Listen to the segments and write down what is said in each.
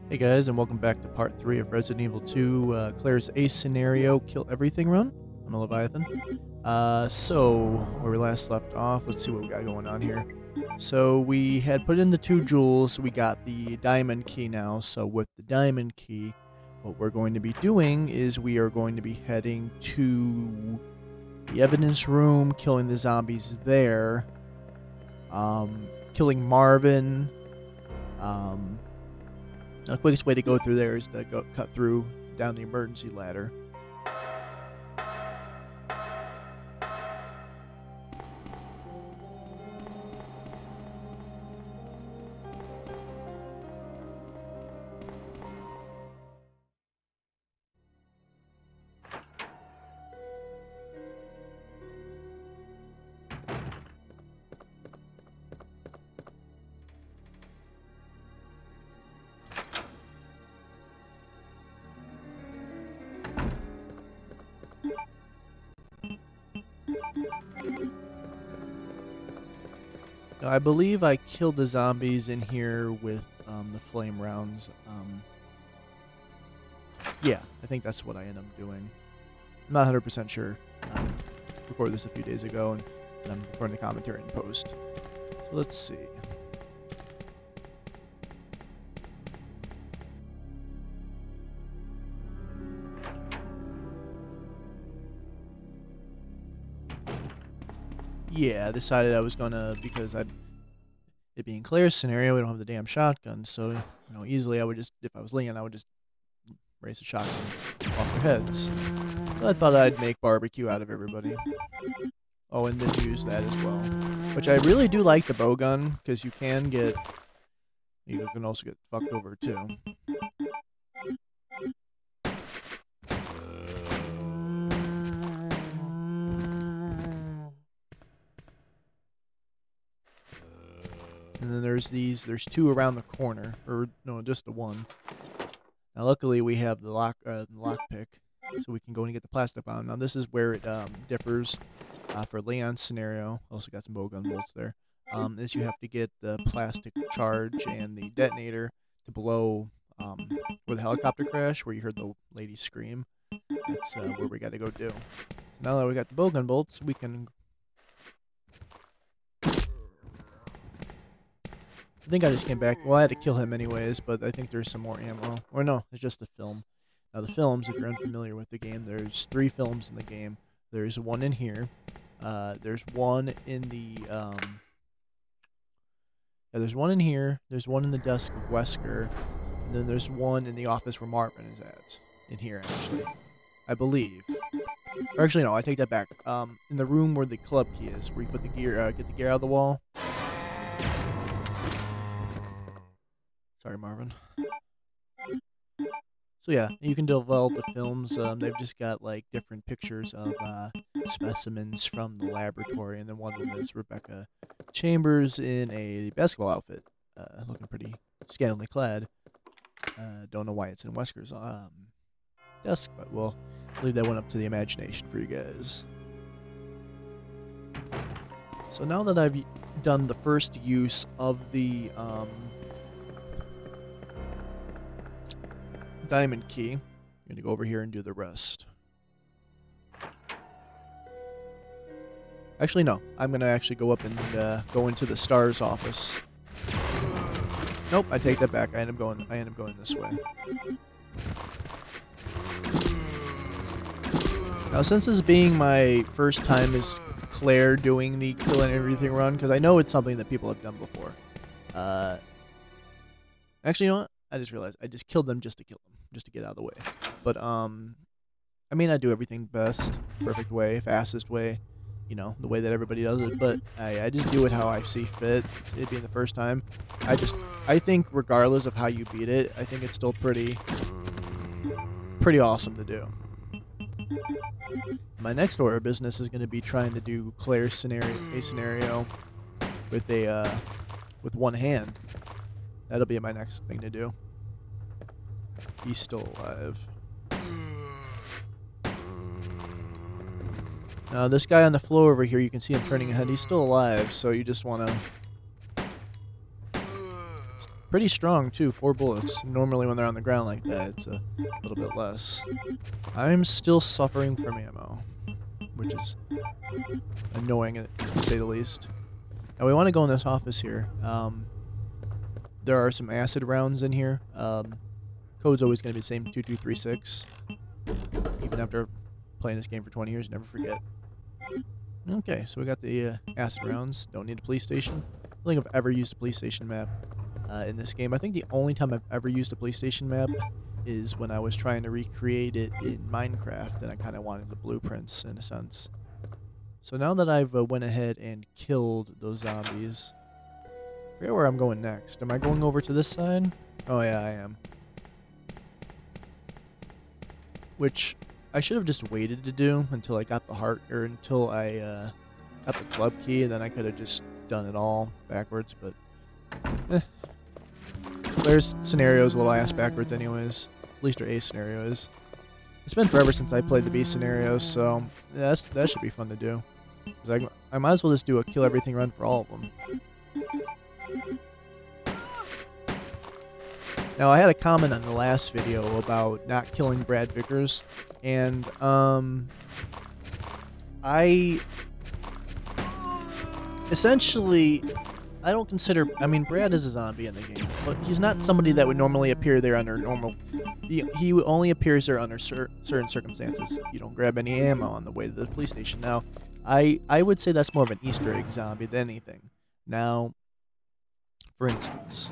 Hey guys, and welcome back to part 3 of Resident Evil 2, Claire's Ace Scenario Kill Everything run on the Leviathan. So, where we last left off, let's see what we got going on here. So, we had put in the 2 jewels, we got the diamond key now, so with the diamond key, what we're going to be doing is we are going to be heading to the evidence room, killing the zombies there, killing Marvin. The quickest way to go through there is to cut through down the emergency ladder. Now, I believe I killed the zombies in here with the flame rounds. Yeah, I think that's what I ended up doing. I'm not 100% sure. Recorded this a few days ago, and I'm recording the commentary in post. So let's see. Yeah, I decided I was gonna, because it being Claire's scenario, we don't have the damn shotgun, so, easily I would just, if I was Leon, I would just raise the shotgun off their heads. So I thought I'd make barbecue out of everybody. Oh, and then use that as well. Which I really do like the bow gun, because you can also get fucked over too. And then there's 2 around the corner, or no, just the one. Now, luckily we have the lock pick, so we can go and get the plastic bomb. Now, this is where it differs for Leon's scenario. Also got some bowgun bolts there. Is you have to get the plastic charge and the detonator to blow where the helicopter crash, where you heard the lady scream. That's where we got to go do. So now that we got the bowgun bolts, we can. I think I just came back. Well, I had to kill him anyways, but I think there's some more ammo. Or no, it's just the film. Now, the films, if you're unfamiliar with the game, there's 3 films in the game. There's one in here. There's one in the, there's one in here. There's one in the desk of Wesker. And then there's one in the office where Marvin is at. In here, actually. I believe. Or actually, no, I take that back. In the room where the club key is, where you put the gear, get the gear out of the wall. Sorry, Marvin. So yeah, you can develop the films. They've just got like different pictures of specimens from the laboratory, and then one of them is Rebecca Chambers in a basketball outfit, looking pretty scantily clad. Don't know why it's in Wesker's desk, but we'll leave that one up to the imagination for you guys. So now that I've done the first use of the diamond key, I'm going to go over here and do the rest. Actually, no. I'm going to actually go up and go into the STARS office. Nope, I take that back. I end up going this way. Now, since this being my first time as Claire doing the kill and everything run, because I know it's something that people have done before. Actually, you know what? I just realized I just killed them just to kill them, just to get out of the way. But I mean, I do everything best, perfect way, fastest way, the way that everybody does it. But I just do it how I see fit. It being the first time, I think regardless of how you beat it, I think it's still pretty awesome to do. My next order of business is going to be trying to do Claire's scenario with one hand. That'll be my next thing to do. He's still alive. Now, this guy on the floor over here, you can see him turning ahead. He's still alive, so you just want to Pretty strong, too. 4 bullets. Normally when they're on the ground like that, it's a little bit less. I'm still suffering from ammo, which is annoying, to say the least. Now, we want to go in this office here. There are some acid rounds in here. Code's always going to be the same, 2236. Even after playing this game for 20 years, never forget. Okay, so we got the acid rounds. Don't need a police station. I don't think I've ever used a police station map in this game. I think the only time I've ever used a police station map is when I was trying to recreate it in Minecraft, and I kind of wanted the blueprints, in a sense. So now that I've went ahead and killed those zombies, I forget where I'm going next. Am I going over to this side? Oh yeah, I am. Which I should have just waited to do until I got the heart, or until I got the club key, and then I could have just done it all backwards, but Claire's scenario is a little ass backwards anyways. At least her A scenario is. It's been forever since I played the B scenarios, so yeah, that should be fun to do. 'Cause I might as well just do a kill everything run for all of them. Now, I had a comment on the last video about not killing Brad Vickers, and I essentially, I don't consider, I mean, Brad is a zombie in the game, but he's not somebody that would normally appear there under normal, he only appears there under certain circumstances. You don't grab any ammo on the way to the police station. Now, I would say that's more of an Easter egg zombie than anything. Now, for instance,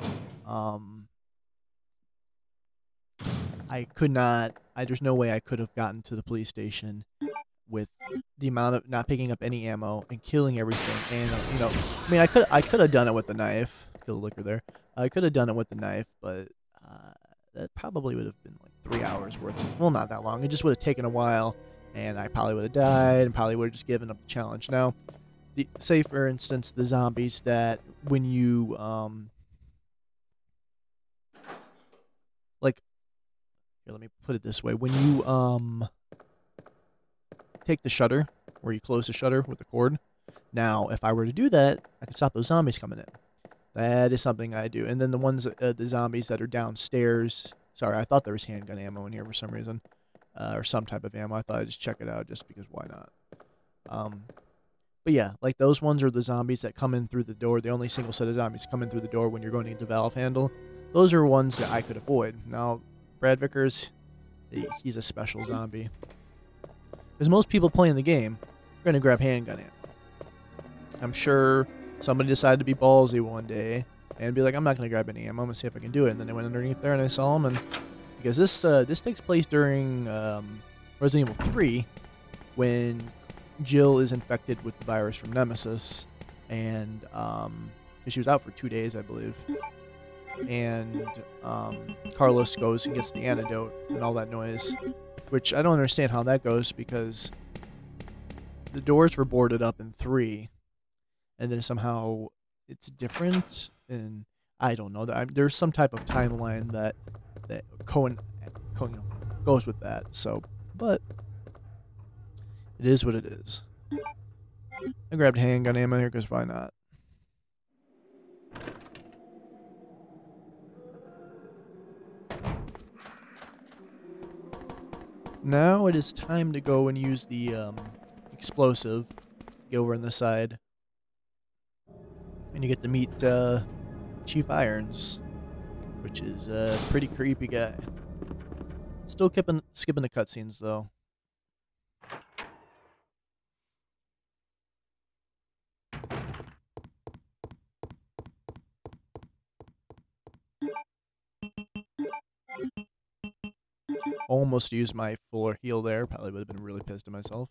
I could not, there's no way I could have gotten to the police station with the amount of not picking up any ammo and killing everything. And, you know, I mean, I could have done it with the knife. Kill the liquor there. I could have done it with the knife, but that probably would have been like 3 hours worth of, well, not that long. It just would have taken a while, and I probably would have died and probably would have just given up the challenge. Now, say, for instance, the zombies that when you, like, here, let me put it this way. When you, take the shutter, where you close the shutter with the cord. Now, if I were to do that, I could stop those zombies coming in. That is something I do. And then the ones, the zombies that are downstairs. Sorry, I thought there was handgun ammo in here for some reason, or some type of ammo. I thought I'd just check it out, just because why not? But yeah, like those ones are the zombies that come in through the door. The only single set of zombies come in through the door when you're going to get the valve handle. Those are ones that I could avoid. Now, Brad Vickers, he's a special zombie. Because most people playing the game are going to grab handgun ammo. I'm sure somebody decided to be ballsy one day and be like, I'm not going to grab any ammo. I'm going to see if I can do it. And then I went underneath there and I saw him. And because this takes place during Resident Evil 3, when Jill is infected with the virus from Nemesis, and she was out for 2 days, I believe. And Carlos goes and gets the antidote and all that noise. Which I don't understand how that goes, because the doors were boarded up in 3, and then somehow it's different, and I don't know. There's some type of timeline that goes with that. So, but it is what it is. I grabbed handgun ammo here because why not? Now it is time to go and use the explosive. Get over on the side. And you get to meet Chief Irons, which is a pretty creepy guy. Still skipping the cutscenes, though. Almost used my full heal there. Probably would have been really pissed at myself.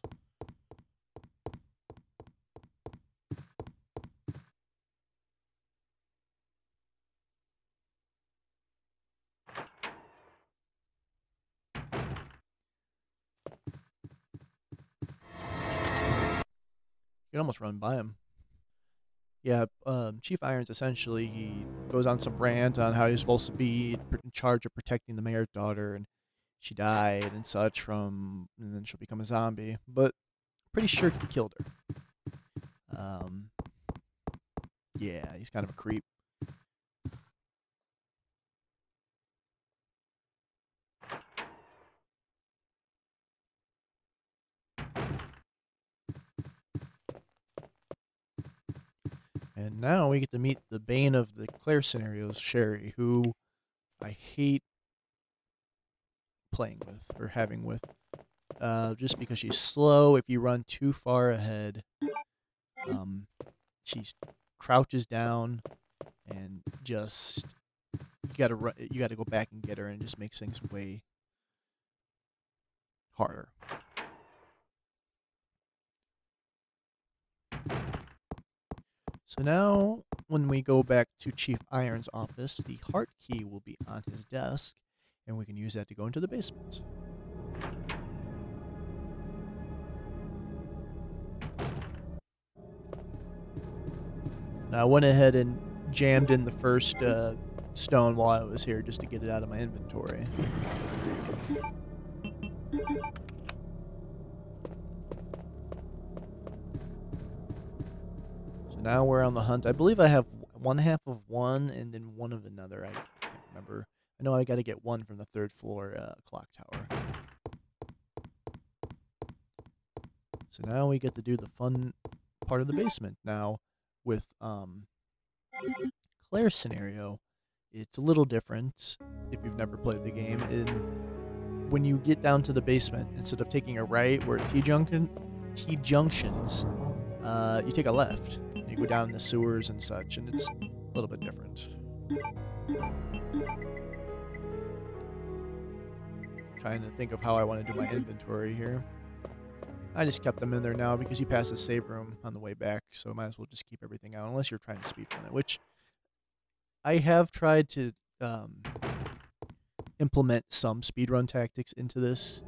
You can almost run by him. Yeah, Chief Irons, essentially, he goes on some rant on how he's supposed to be in charge of protecting the mayor's daughter, and she died and such and then she'll become a zombie. But pretty sure he killed her. Yeah, he's kind of a creep. And now we get to meet the bane of the Claire scenarios, Sherry, who I hate playing with or having with. Just because she's slow. If you run too far ahead, she crouches down and just you gotta go back and get her, and it just makes things way harder. So now, when we go back to Chief Iron's office, the heart key will be on his desk, and we can use that to go into the basement. Now, I went ahead and jammed in the first stone while I was here just to get it out of my inventory. So now we're on the hunt. I believe I have one half of one and then one of another. I can't remember. I know I got to get one from the third floor clock tower. So now we get to do the fun part of the basement. Now, with Claire's scenario, it's a little different if you've never played the game. When you get down to the basement, instead of taking a right where T-junctions, you take a left. And you go down the sewers and such, and it's a little bit different. Trying to think of how I want to do my inventory here. I just kept them in there now because you pass the save room on the way back, so might as well just keep everything out, unless you're trying to speedrun it, which I have tried to implement some speedrun tactics into this.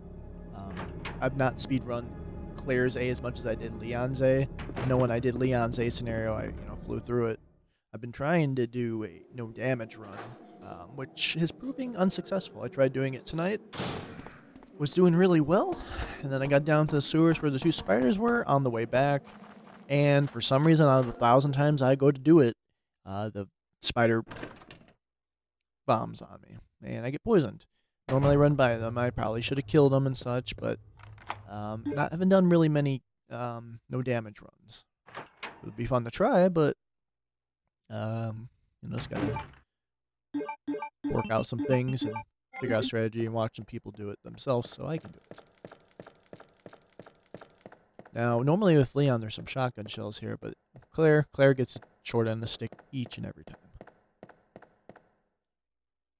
I've not speedrun Claire's A as much as I did Leon's A. I know when I did Leon's A scenario, I flew through it. I've been trying to do a no damage run, which is proving unsuccessful. I tried doing it tonight. Was doing really well, and then I got down to the sewers where the two spiders were on the way back, and for some reason, out of 1,000 times I go to do it, the spider bombs on me, and I get poisoned. Normally I run by them. I probably should have killed them and such, but haven't done really many no damage runs. It would be fun to try, but just gotta work out some things and figure out strategy and watch some people do it themselves so I can do it. Now, normally with Leon, there's some shotgun shells here, but Claire gets a short end of the stick each and every time.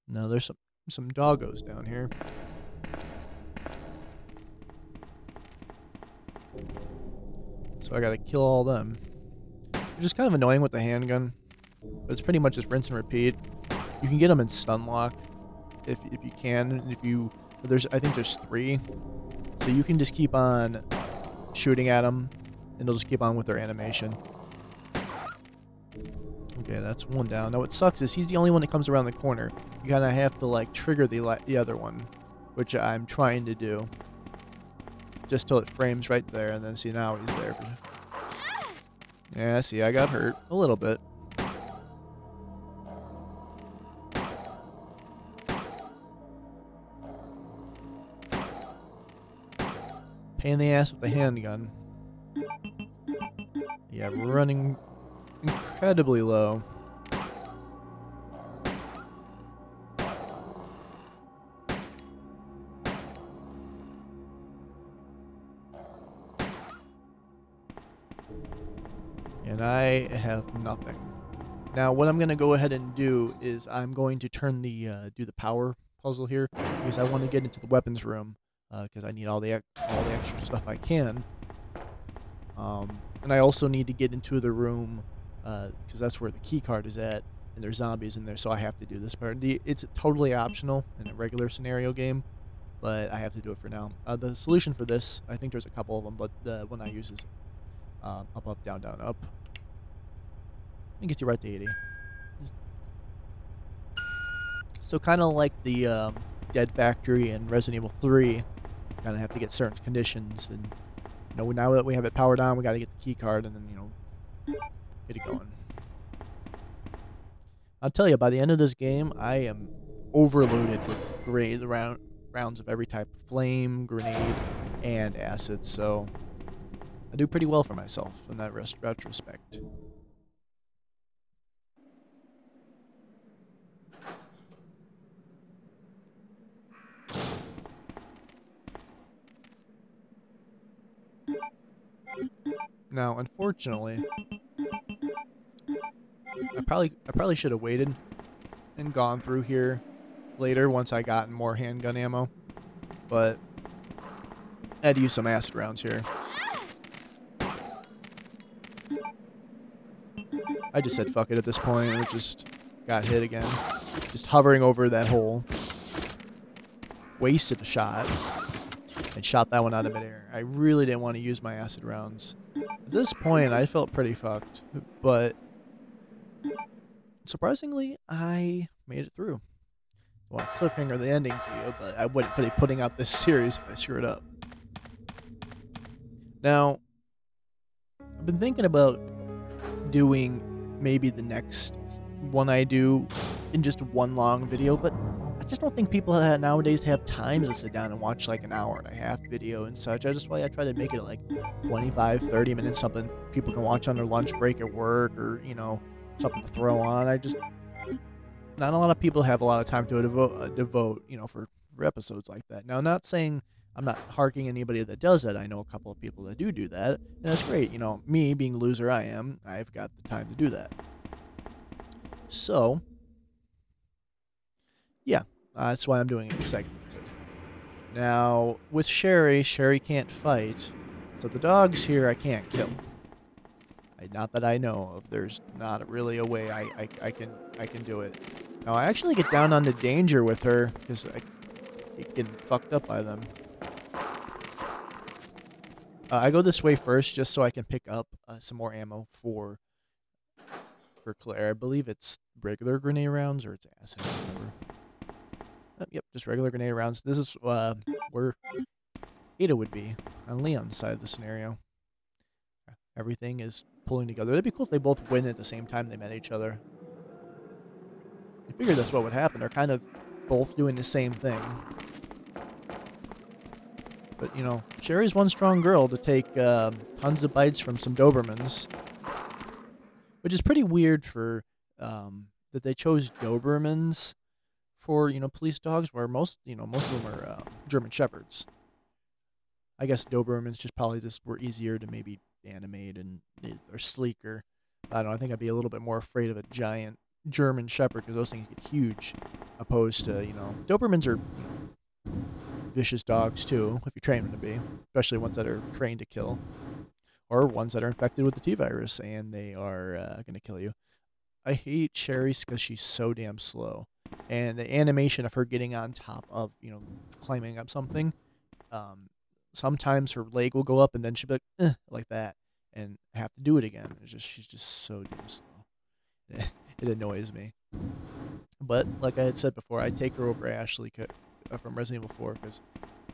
Now, there's some doggos down here. So I gotta kill all them. Which is kind of annoying with the handgun, but it's pretty much just rinse and repeat. You can get them in stun lock. If you can, I think there's 3, so you can just keep on shooting at them, and they'll just keep on with their animation. Okay, that's one down. Now what sucks is he's the only one that comes around the corner. You kind of have to trigger the other one, which I'm trying to do, just till it frames right there, and then see now he's there. Yeah, see, I got hurt a little bit. Pain in the ass with the handgun. Yeah, running incredibly low. And I have nothing. Now, what I'm going to go ahead and do is I'm going to turn do the power puzzle here, because I want to get into the weapons room. Because I need all the extra stuff I can. And I also need to get into the room, because that's where the key card is at, and there's zombies in there, so I have to do this part. It's totally optional in a regular scenario game, but I have to do it for now. The solution for this, I think there's a couple of them, but the one I use is up, up, down, down, up. It gets you right to 80. So kind of like the Dead Factory and Resident Evil 3, kind of have to get certain conditions, and now that we have it powered on, we got to get the key card and then get it going. I'll tell you, by the end of this game, I am overloaded with rounds of every type of flame, grenade, and acid, so I do pretty well for myself in that retrospect. Now, unfortunately, I probably should have waited and gone through here later once I got more handgun ammo, but I had to use some acid rounds here. I just said fuck it at this point, and it just got hit again. Just hovering over that hole. Wasted a shot. And shot that one out of midair. I really didn't want to use my acid rounds. At this point, I felt pretty fucked. But surprisingly, I made it through. Well, cliffhanger the ending to you, but I wouldn't be putting out this series if I screw it up. Now, I've been thinking about doing maybe the next one I do in just one long video, but I just don't think people nowadays have time to sit down and watch like an hour and a half video and such. That's why I try to make it like 25, 30 minutes, something people can watch on their lunch break at work, or, you know, something to throw on. Not a lot of people have a lot of time to devote, you know, for episodes like that. Now, not saying I'm not harking anybody that does that. I know a couple of people that do that, and that's great. You know, me being the loser I am, I've got the time to do that. So, yeah, that's why I'm doing it segmented. Now, with Sherry can't fight, so the dogs here I can't kill. Not that I know of. There's not really a way I can do it. Now, I actually get down onto danger with her because I get getting fucked up by them. I go this way first just so I can pick up some more ammo for Claire. I believe it's regular grenade rounds or it's acid. I don't remember. Yep, just regular grenade rounds. This is where Ada would be on Leon's side of the scenario. Everything is pulling together. It'd be cool if they both win at the same time they met each other. I figured that's what would happen. They're kind of both doing the same thing. But, you know, Sherry's one strong girl to take tons of bites from some Dobermans. Which is pretty weird for that they chose Dobermans for, you know, police dogs, where most of them are German Shepherds. I guess Dobermans just probably were easier to maybe animate and they're sleeker. I don't know, I think I'd be a little bit more afraid of a giant German Shepherd because those things get huge, opposed to, you know, Dobermans are, you know, vicious dogs too, if you train them to be, especially ones that are trained to kill, or ones that are infected with the T-virus and they are going to kill you. I hate Sherry's because she's so damn slow, and the animation of her getting on top of, you know, climbing up something, sometimes her leg will go up and then she'll be like, like that, and have to do it again. She's just so damn slow. It annoys me. But like I had said before, I take her over Ashley from Resident Evil 4 because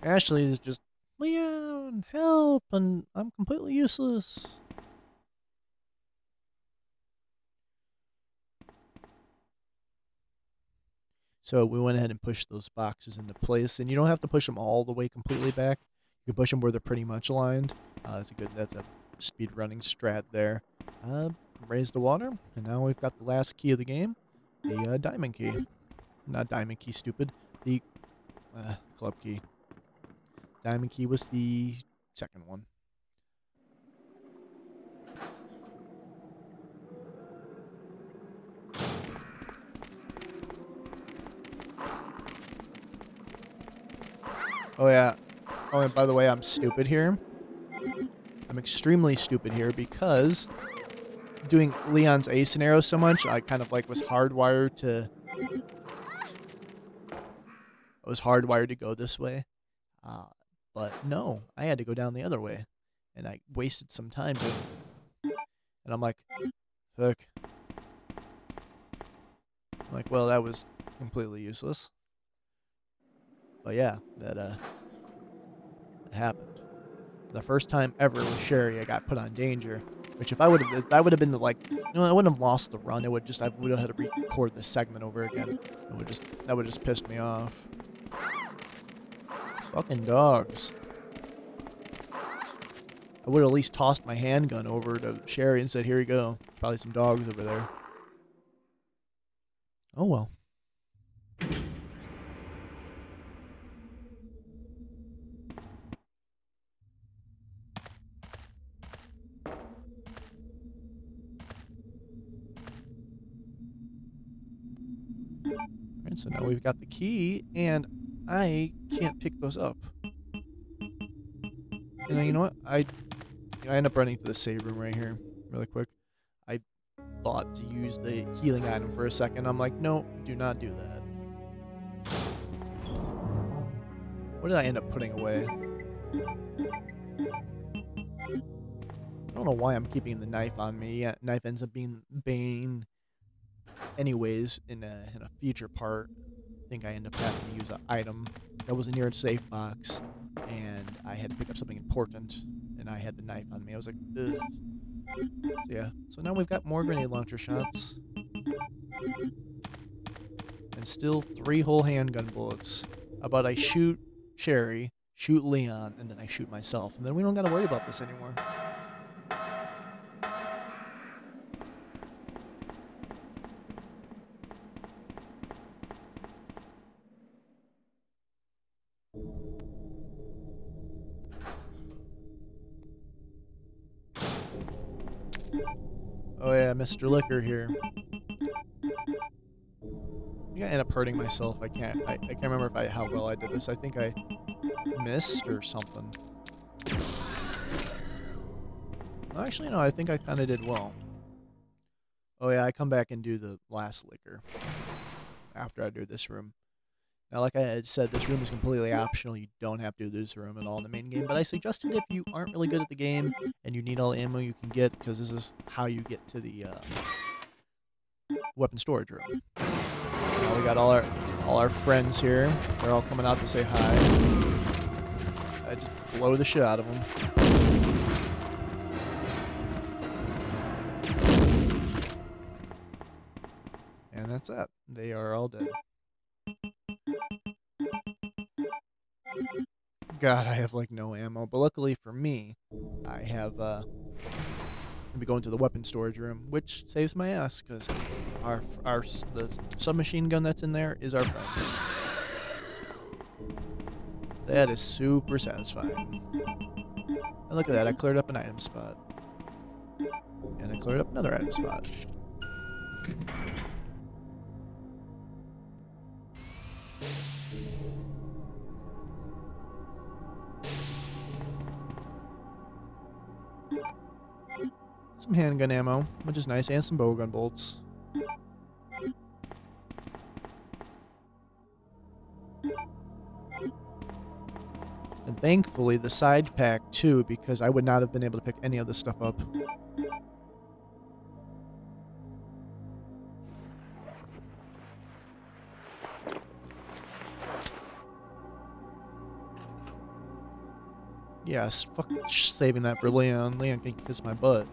Ashley is just, Leon, help, and I'm completely useless. So we went ahead and pushed those boxes into place, and you don't have to push them all the way completely back. You can push them where they're pretty much aligned. That's a speed running strat there. Raise the water, and now we've got the last key of the game, the diamond key. Not diamond key, stupid. The club key. Diamond key was the second one. Oh yeah. Oh, and by the way, I'm stupid here. I'm extremely stupid here because doing Leon's A scenario so much, I kind of like was hardwired to go this way. But no, I had to go down the other way, and I wasted some time doing it. And I'm like, fuck. I'm like, well, that was completely useless. But yeah, that happened. The first time ever with Sherry, I got put on danger. Which if I would have been like, you know, I wouldn't have lost the run. I would have had to record this segment over again. That would just pissed me off. Fucking dogs. I would have at least tossed my handgun over to Sherry and said, here you go. Probably some dogs over there. Oh well. Alright, so now we've got the key, and I can't pick those up. And you know what? I end up running to the save room right here, really quick. I thought to use the healing item for a second. I'm like, no, do not do that. What did I end up putting away? I don't know why I'm keeping the knife on me. Yeah, knife ends up being Bane anyways in a future part. I think I end up having to use an item that was near a safe box, and I had to pick up something important, and I had the knife on me. I was like, ugh. So yeah, so now we've got more grenade launcher shots. And still 3 whole handgun bullets. How about I shoot Sherry, shoot Leon, and then I shoot myself. And then we don't gotta worry about this anymore. Oh yeah, Mr. Liquor here. I think I end up hurting myself. I can't remember how well I did this. I think I missed or something. Actually, no, I think I kind of did well. Oh yeah, I come back and do the last liquor after I do this room. Now, like I had said, this room is completely optional. You don't have to do this room at all in the main game, but I suggested if you aren't really good at the game and you need all the ammo you can get, because this is how you get to the weapon storage room. Now we got all our friends here. They're all coming out to say hi. I just blow the shit out of them. And that's it. They are all dead. God, I have like no ammo, but luckily for me, I have I'll be going to the weapon storage room, which saves my ass because the submachine gun that's in there is our friend. That is super satisfying. And look at that, I cleared up an item spot, and I cleared up another item spot. Some handgun ammo, which is nice, and some bowgun bolts. And thankfully, the side pack too, because I would not have been able to pick any of this stuff up. Yes, fuck saving that for Leon. Leon can kiss my butt.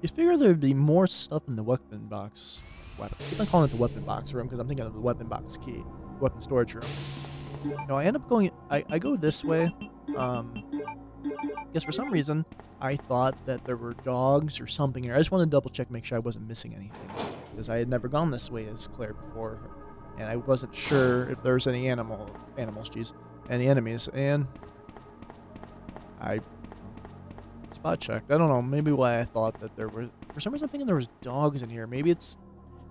You figure there'd be more stuff in the weapon box. I keep on calling it the weapon box room because I'm thinking of the weapon box key. Weapon storage room. No, I end up going... I go this way. Because for some reason, I thought that there were dogs or something here. I just wanted to double check, make sure I wasn't missing anything. Because I had never gone this way as Claire before. And I wasn't sure if there was any animals, jeez. Any enemies. And... I spot checked. I don't know. Maybe why I thought that there were... For some reason, I'm thinking there was dogs in here. Maybe it's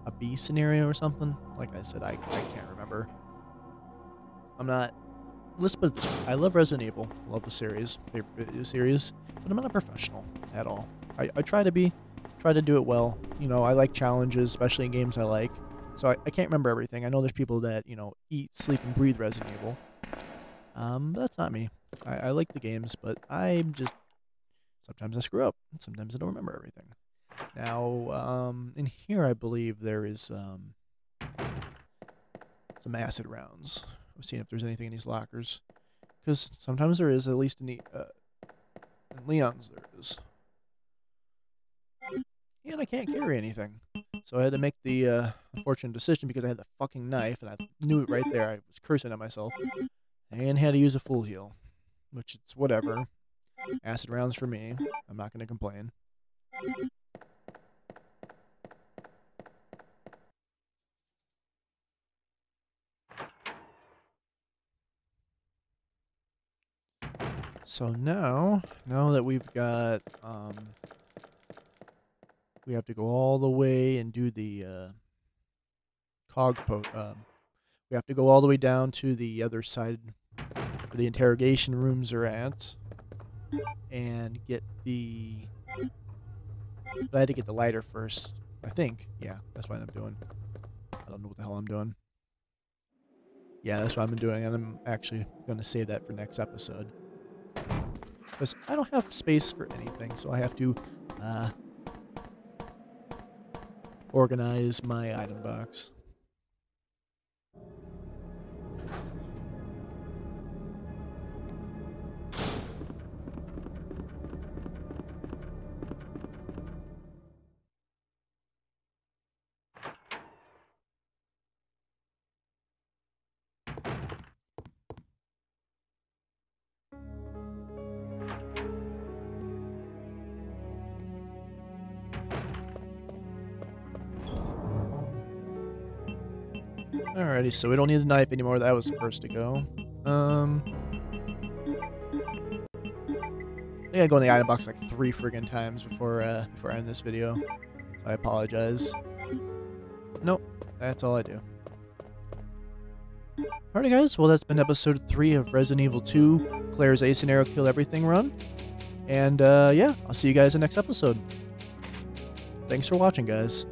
a B scenario or something. Like I said, I can't remember. I'm not... Let's put it this way. I love Resident Evil. Love the series. Favorite series. But I'm not a professional at all. I try to be. Try to do it well. You know, I like challenges, especially in games I like. So I can't remember everything. I know there's people that, you know, eat, sleep, and breathe Resident Evil. But that's not me. I like the games, but I'm just... Sometimes I screw up. And sometimes I don't remember everything. Now, in here I believe there is some acid rounds. I'm seeing if there's anything in these lockers. Because sometimes there is, at least in the... in Leon's there is. And I can't carry anything. So I had to make the unfortunate decision because I had the fucking knife, and I knew it right there. I was cursing at myself. And had to use a full heal. Which it's whatever. Acid rounds for me. I'm not going to complain. So now that we've got, we have to go all the way and do the we have to go all the way down to the other side where the interrogation rooms are at, and get the. I had to get the lighter first, I think. Yeah, that's what I'm doing. I don't know what the hell I'm doing. Yeah, that's what I've been doing, and I'm actually going to save that for next episode. Because I don't have space for anything, so I have to organize my item box. Alrighty, so we don't need the knife anymore. That was the first to go. I think I go in the item box like 3 friggin' times before I end this video. So I apologize. Nope, that's all I do. Alrighty guys, well that's been episode 3 of Resident Evil 2, Claire's Ace and Arrow Kill Everything run. And yeah, I'll see you guys in the next episode. Thanks for watching, guys.